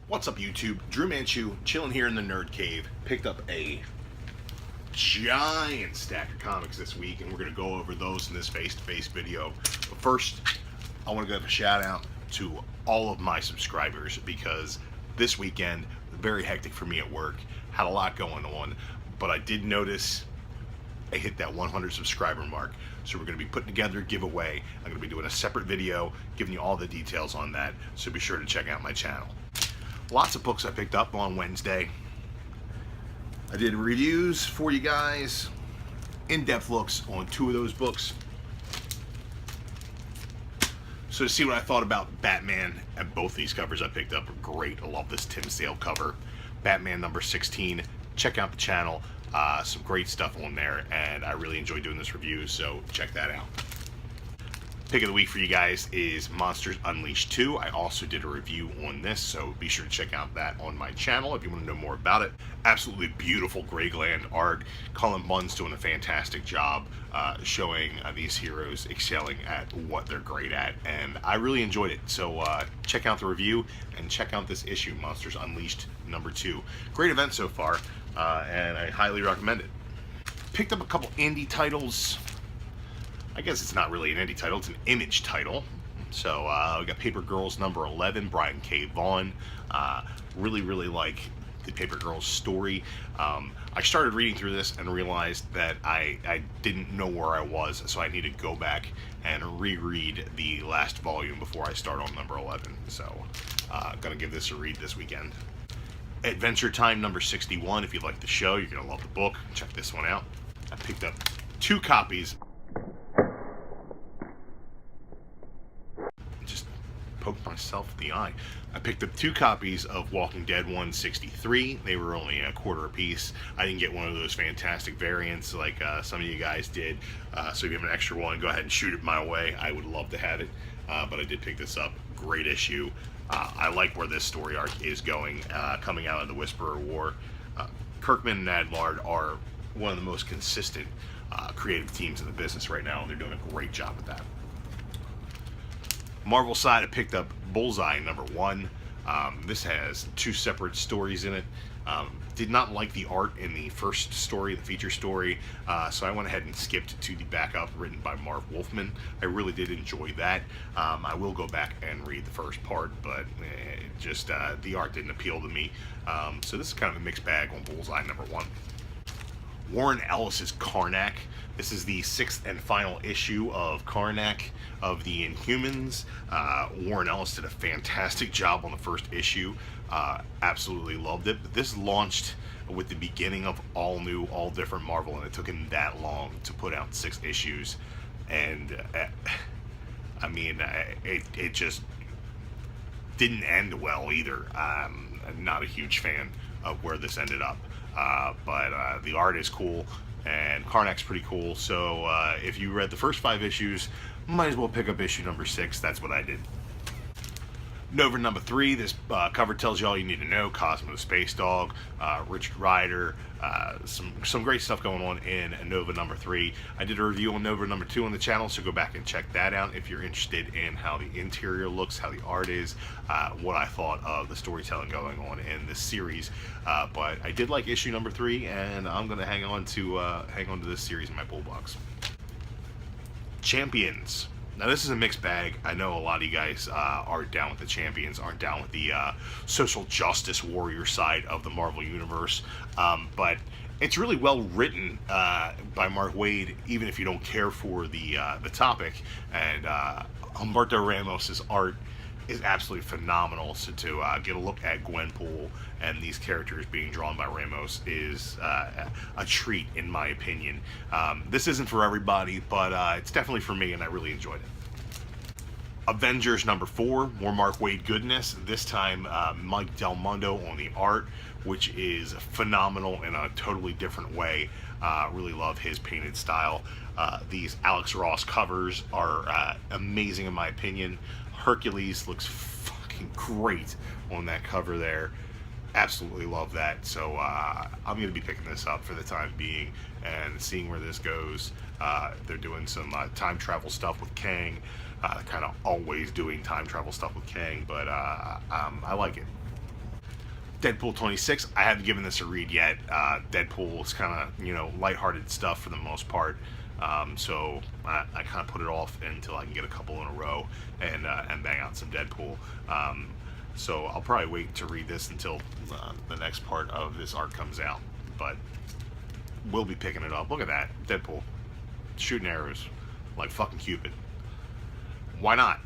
What's up, YouTube? Drew Manchu, chilling here in the Nerd Cave. Picked up a giant stack of comics this week, and we're going to go over those in this face-to-face video. But first, I want to give a shout out to all of my subscribers, because this weekend was very hectic for me at work. Had a lot going on, but I did notice I hit that 100 subscriber mark. So we're going to be putting together a giveaway. I'm going to be doing a separate video giving you all the details on that, so be sure to check out my channel. Lots of books I picked up on Wednesday. I did reviews for you guys, in-depth looks on 2 of those books. So to see what I thought about Batman, and both these covers I picked up are great. I love this Tim Sale cover. Batman number 16. Check out the channel. Some great stuff on there, and I really enjoy doing this review, so check that out. Pick of the week for you guys is Monsters Unleashed 2. I also did a review on this, so be sure to check out that on my channel if you want to know more about it. Absolutely beautiful Graygland art. Cullen Bunn's doing a fantastic job showing these heroes excelling at what they're great at, and I really enjoyed it. So check out the review and check out this issue, Monsters Unleashed number 2. Great event so far, and I highly recommend it. Picked up a couple indie titles. I guess it's not really an indie title, it's an Image title. So we got Paper Girls number 11, Brian K. Vaughan. Really like the Paper Girls story. I started reading through this and realized that I didn't know where I was, so I need to go back and reread the last volume before I start on number 11. So gonna give this a read this weekend. Adventure Time number 61. If you like the show, you're gonna love the book. Check this one out. I picked up 2 copies. Poked myself in the eye. I picked up 2 copies of Walking Dead 163. They were only a quarter a piece. I didn't get one of those fantastic variants like some of you guys did. So if you have an extra one, go ahead and shoot it my way. I would love to have it. But I did pick this up. Great issue. I like where this story arc is going, coming out of the Whisperer War. Kirkman and Adlard are one of the most consistent creative teams in the business right now, and they're doing a great job at that. Marvel side, I picked up Bullseye number 1. This has 2 separate stories in it. Did not like the art in the first story, the feature story, so I went ahead and skipped to the backup written by Marv Wolfman. I really did enjoy that. I will go back and read the first part, but just the art didn't appeal to me. So this is kind of a mixed bag on Bullseye number 1. Warren Ellis's Karnak. This is the 6th and final issue of Karnak of the Inhumans. Warren Ellis did a fantastic job on the first issue. Absolutely loved it. But this launched with the beginning of all new, all different Marvel, and it took him that long to put out 6 issues. And I mean, it just didn't end well either. I'm not a huge fan of where this ended up. But the art is cool, and Karnak's pretty cool, so if you read the first 5 issues, might as well pick up issue number 6. That's what I did. Nova number 3, this cover tells you all you need to know. Cosmo the Space Dog, Richard Rider, some great stuff going on in Nova number 3. I did a review on Nova number 2 on the channel, so go back and check that out if you're interested in how the interior looks, how the art is, what I thought of the storytelling going on in this series. But I did like issue number 3, and I'm going to hang on to this series in my pull box. Champions. Now this is a mixed bag. I know a lot of you guys aren't down with the Champions, aren't down with the social justice warrior side of the Marvel Universe, but it's really well written by Mark Waid, even if you don't care for the topic. And Humberto Ramos's art is absolutely phenomenal. So to get a look at Gwenpool and these characters being drawn by Ramos is a treat, in my opinion. This isn't for everybody, but it's definitely for me, and I really enjoyed it. Avengers number 4, more Mark Waid goodness. This time Mike Del Mundo on the art, which is phenomenal in a totally different way. Really love his painted style. These Alex Ross covers are amazing in my opinion. Hercules looks fucking great on that cover there. Absolutely love that. So I'm going to be picking this up for the time being and seeing where this goes. They're doing some time travel stuff with Kang. Kind of always doing time travel stuff with Kang, but I like it. Deadpool 26, I haven't given this a read yet. Deadpool is kind of, lighthearted stuff for the most part. So I kind of put it off until I can get a couple in a row and bang out some Deadpool. So I'll probably wait to read this until the next part of this arc comes out. But we'll be picking it up. Look at that. Deadpool. Shooting arrows like fucking Cupid. Why not?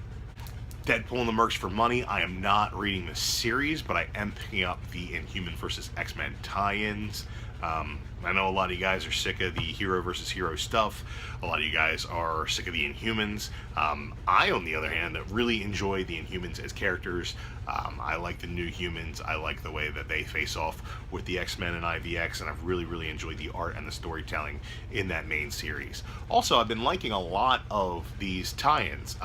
Deadpool and the Mercs for money. I am not reading the series, but I am picking up the Inhumans vs. X-Men tie-ins. I know a lot of you guys are sick of the hero versus hero stuff. A lot of you guys are sick of the Inhumans. I, on the other hand, really enjoy the Inhumans as characters. I like the New Humans. I like the way that they face off with the X-Men and IVX, and I've really, really enjoyed the art and the storytelling in that main series. Also, I've been liking a lot of these tie-ins.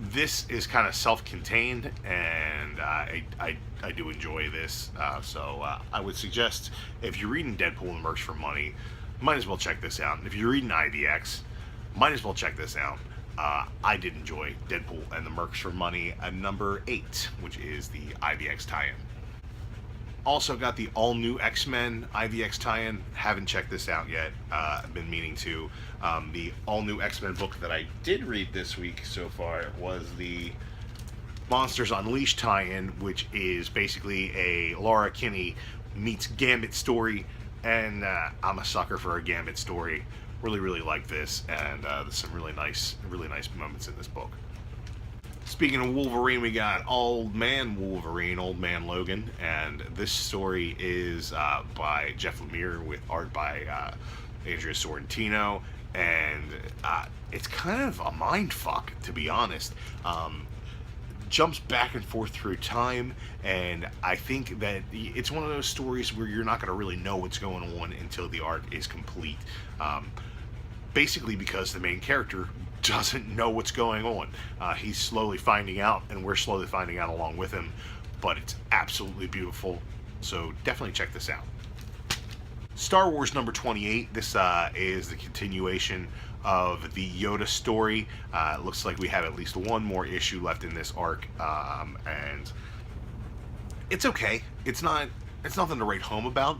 This is kind of self-contained, and I do enjoy this. So I would suggest, if you're reading Deadpool and the Mercs for money, might as well check this out. And if you're reading IVX, might as well check this out. I did enjoy Deadpool and the Mercs for money number 8, which is the IVX tie-in. Also got the all-new X-Men IVX tie-in. Haven't checked this out yet. I've been meaning to. The all-new X-Men book that I did read this week so far was the Monsters Unleashed tie-in, which is basically a Laura Kinney meets Gambit story, and I'm a sucker for a Gambit story. Really, really like this, and there's some really nice moments in this book. Speaking of Wolverine, we got Old Man Wolverine, Old Man Logan, and this story is by Jeff Lemire with art by Andrea Sorrentino, and it's kind of a mind fuck, to be honest. Jumps back and forth through time, and I think that it's one of those stories where you're not going to really know what's going on until the arc is complete. Basically because the main character doesn't know what's going on. He's slowly finding out, and we're slowly finding out along with him, but it's absolutely beautiful, so definitely check this out. Star Wars number 28, this is the continuation of the Yoda story. It looks like we have at least one more issue left in this arc, and it's okay. It's nothing to write home about.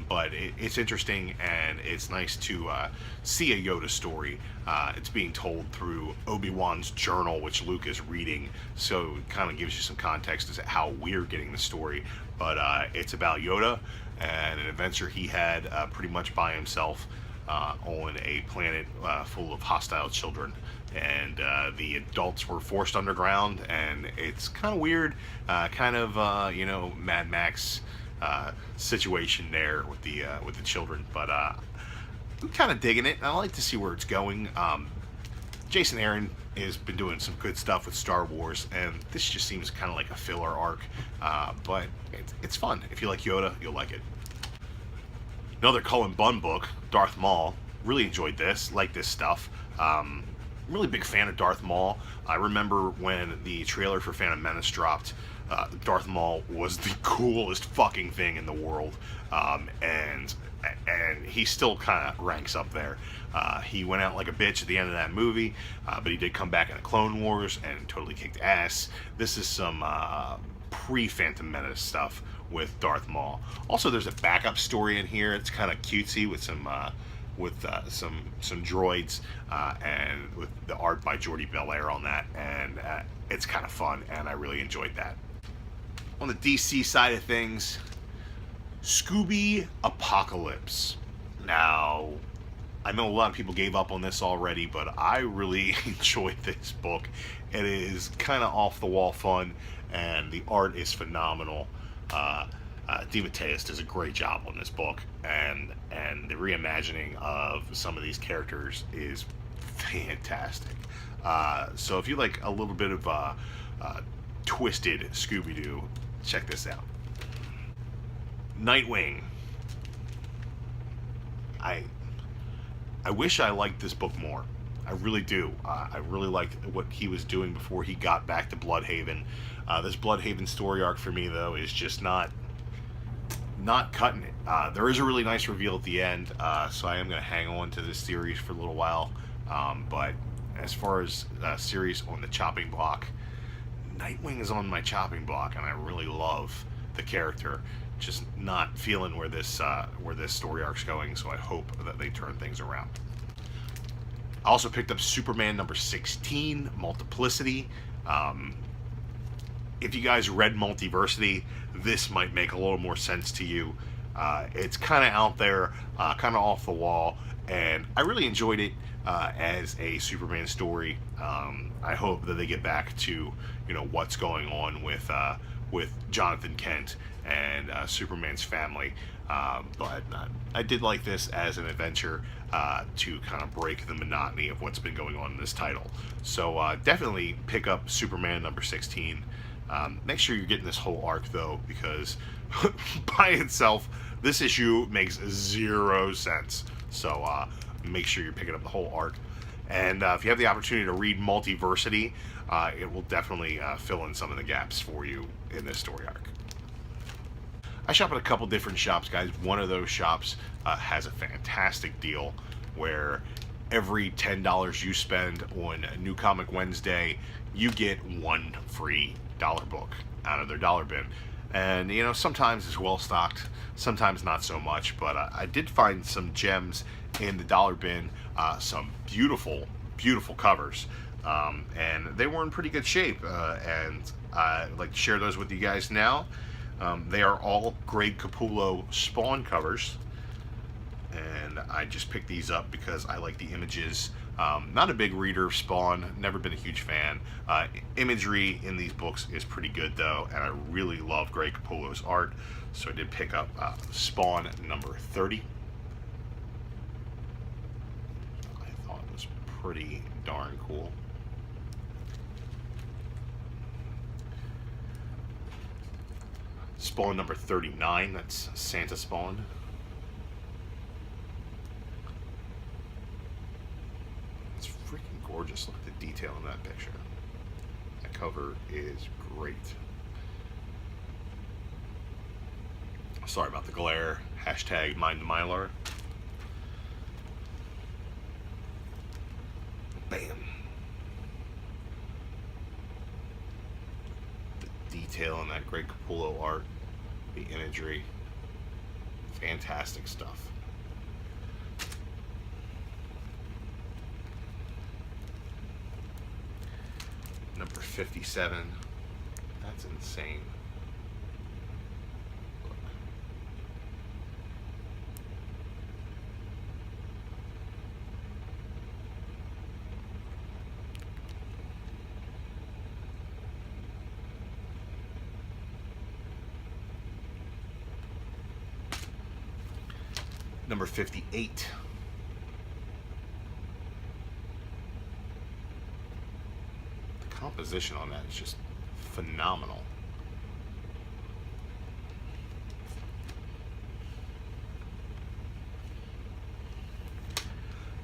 But it's interesting, and it's nice to see a Yoda story. It's being told through Obi-Wan's journal, which Luke is reading, so it kind of gives you some context as to how we're getting the story. But it's about Yoda and an adventure he had pretty much by himself on a planet full of hostile children. And the adults were forced underground, and it's kind of weird, Mad Max situation there with the children, but I'm kind of digging it. I like to see where it's going. Jason Aaron has been doing some good stuff with Star Wars, and this just seems kind of like a filler arc, but it's fun. If you like Yoda, you'll like it. Another Cullen Bunn book, Darth Maul. Really enjoyed this, like this stuff. Really big fan of Darth Maul. I remember when the trailer for Phantom Menace dropped, Darth Maul was the coolest fucking thing in the world, and he still kind of ranks up there. He went out like a bitch at the end of that movie, but he did come back in the Clone Wars and totally kicked ass. This is some pre-Phantom Menace stuff with Darth Maul. Also, there's a backup story in here. It's kind of cutesy with some droids, and with the art by Jordi Belair on that, and it's kind of fun, and I really enjoyed that. On the DC side of things, Scooby Apocalypse. Now, I know a lot of people gave up on this already, but I really enjoyed this book. It is kind of off-the-wall fun, and the art is phenomenal. DeMatteis does a great job on this book, and the reimagining of some of these characters is fantastic. So if you like a little bit of twisted Scooby-Doo, check this out. Nightwing. I wish I liked this book more. I really do. I really liked what he was doing before he got back to Bloodhaven. This Bloodhaven story arc for me, though, is just not cutting it. There is a really nice reveal at the end, so I am going to hang on to this series for a little while. But as far as series on the chopping block, Nightwing is on my chopping block, and I really love the character. Just not feeling where this story arc's going, so I hope that they turn things around. I also picked up Superman number 16, Multiplicity. If you guys read Multiversity, this might make a little more sense to you. It's kind of out there, kind of off the wall, and I really enjoyed it as a Superman story. I hope that they get back to, you know, what's going on with Jonathan Kent and Superman's family. But I did like this as an adventure to kind of break the monotony of what's been going on in this title. So definitely pick up Superman number 16. Make sure you're getting this whole arc, though, because by itself, this issue makes 0 sense. So make sure you're picking up the whole arc. And if you have the opportunity to read Multiversity, it will definitely fill in some of the gaps for you in this story arc. I shop at a couple different shops, guys. One of those shops has a fantastic deal where every $10 you spend on New Comic Wednesday, you get 1 free dollar book out of their dollar bin. And, you know, sometimes it's well stocked, sometimes not so much, but I did find some gems in the dollar bin, some beautiful, beautiful covers. And they were in pretty good shape, and I'd like to share those with you guys now. They are all Greg Capullo Spawn covers, and I just picked these up because I like the images. Not a big reader of Spawn, never been a huge fan. Imagery in these books is pretty good, though, and I really love Greg Capullo's art, so I did pick up Spawn number 30. I thought it was pretty darn cool. Spawn number 39, that's Santa Spawn. It's freaking gorgeous. Look at the detail in that picture. That cover is great. Sorry about the glare. Hashtag mind the Mylar. Bam. The detail in that Greg Capullo art. The imagery. Fantastic stuff. Number 57. That's insane. Look. Number 58. The composition on that is just phenomenal.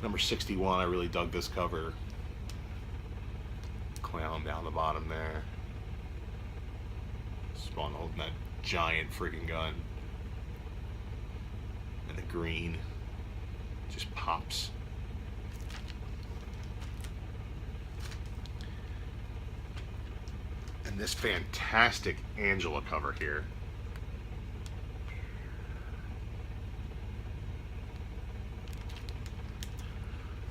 Number 61, I really dug this cover. Clown down the bottom there. Spawn holding that giant freaking gun. And the green just pops. And this fantastic Angela cover here.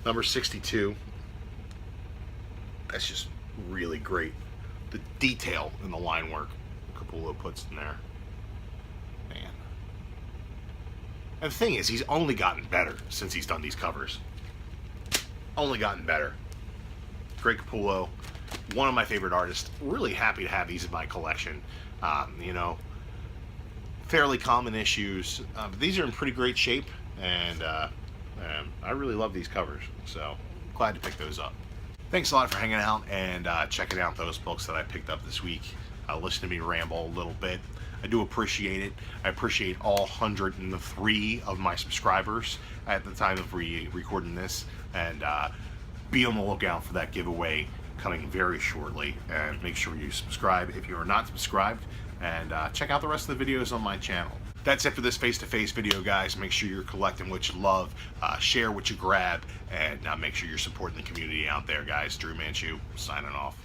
Number 62. That's just really great. The detail in the line work Capullo puts in there. Man. And the thing is, he's only gotten better since he's done these covers. Only gotten better. Greg Capullo, one of my favorite artists. Really happy to have these in my collection. You know, fairly common issues. These are in pretty great shape, and I really love these covers. So glad to pick those up. Thanks a lot for hanging out and checking out those books that I picked up this week. Listen to me ramble a little bit. I do appreciate it. I appreciate all 103 of my subscribers at the time of recording this, and be on the lookout for that giveaway coming very shortly. And make sure you subscribe if you are not subscribed, and check out the rest of the videos on my channel. That's it for this face-to-face video, guys. Make sure you're collecting what you love, share what you grab, and make sure you're supporting the community out there, guys. Drew Manchu, signing off.